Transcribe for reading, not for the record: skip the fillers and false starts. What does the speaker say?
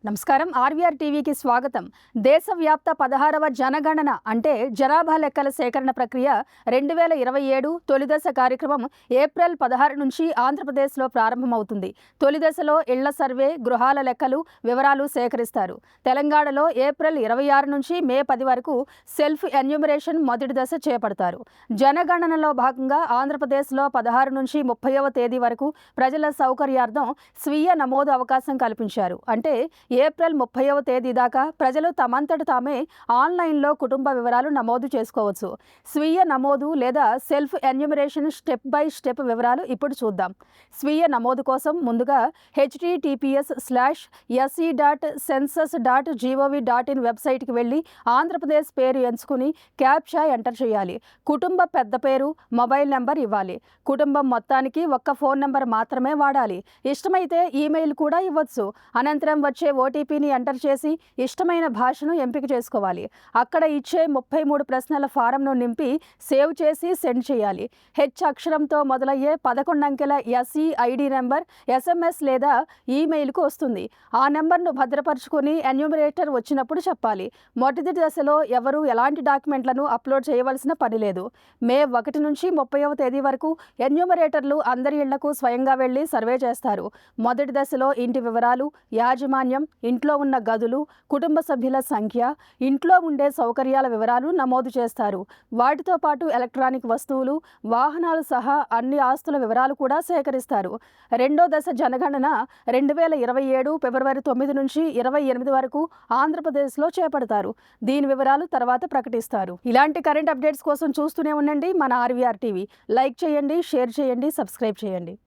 నమస్కారం. ఆర్వీఆర్ టీవీకి స్వాగతం. దేశవ్యాప్త 16వ జనగణన అంటే జనాభా లెక్కల సేకరణ ప్రక్రియ 2027 తొలిదశ కార్యక్రమం ఏప్రిల్ 16 నుంచి ఆంధ్రప్రదేశ్లో ప్రారంభమవుతుంది. తొలిదశలో ఇళ్ల సర్వే, గృహాల లెక్కలు, వివరాలు సేకరిస్తారు. తెలంగాణలో ఏప్రిల్ 26 నుంచి మే 10 వరకు సెల్ఫ్ ఎన్యూమరేషన్ మొదటి దశ చేపడతారు. జనగణనలో భాగంగా ఆంధ్రప్రదేశ్లో 16 నుంచి 30వ తేదీ వరకు ప్రజల సౌకర్యార్థం స్వీయ నమోదు అవకాశం కల్పించారు. అంటే ఏప్రిల్ 30వ తేదీ దాకా ప్రజలు తమంతట తామే ఆన్లైన్లో కుటుంబ వివరాలు నమోదు చేసుకోవచ్చు. స్వీయ నమోదు లేదా self enumeration step by step వివరాలు ఇప్పుడు చూద్దాం. స్వీయ నమోదు కోసం ముందుగా https:/se.census.gov.in వెబ్సైట్కి వెళ్ళి ఆంధ్రప్రదేశ్ పేరు ఎంచుకుని క్యాప్చా ఎంటర్ చేయాలి. కుటుంబ పెద్ద పేరు, మొబైల్ నెంబర్ ఇవ్వాలి. కుటుంబం మొత్తానికి ఒక్క ఫోన్ నెంబర్ మాత్రమే వాడాలి. ఇష్టమైతే ఈమెయిల్ కూడా ఇవ్వచ్చు. అనంతరం వచ్చే ఓటీపీని ఎంటర్ చేసి ఇష్టమైన భాషను ఎంపిక చేసుకోవాలి. అక్కడ ఇచ్చే 33 ప్రశ్నల ఫారంను నింపి సేవ్ చేసి సెండ్ చేయాలి. హెచ్ అక్షరంతో మొదలయ్యే 11 అంకెల SEID నెంబర్ SMS లేదా ఈమెయిల్కు వస్తుంది. ఆ నెంబర్ను భద్రపరుచుకొని ఎన్యూమరేటర్ వచ్చినప్పుడు చెప్పాలి. మొదటి దశలో ఎవరు ఎలాంటి డాక్యుమెంట్లను అప్లోడ్ చేయవలసిన పని లేదు. మే 1 నుంచి 30వ తేదీ వరకు ఎన్యూమరేటర్లు అందరి ఇళ్లకు స్వయంగా వెళ్లి సర్వే చేస్తారు. మొదటి దశలో ఇంటి వివరాలు, యాజమాన్యం, ఇంట్లో ఉన్న గదులు, కుటుంబ సభ్యుల సంఖ్య, ఇంట్లో ఉండే సౌకర్యాల వివరాలు నమోదు చేస్తారు. వాటితో పాటు ఎలక్ట్రానిక్ వస్తువులు, వాహనాలు సహా అన్ని ఆస్తుల వివరాలు కూడా సేకరిస్తారు. రెండో దశ జనగణన 2027 ఫిబ్రవరి 9 నుంచి 28 వరకు ఆంధ్రప్రదేశ్లో చేపడతారు. దీని వివరాలు తర్వాత ప్రకటిస్తారు. ఇలాంటి కరెంట్ అప్డేట్స్ కోసం చూస్తూనే ఉండండి మన ఆర్వీఆర్ టీవీ. లైక్ చేయండి, షేర్ చేయండి, సబ్స్క్రైబ్ చేయండి.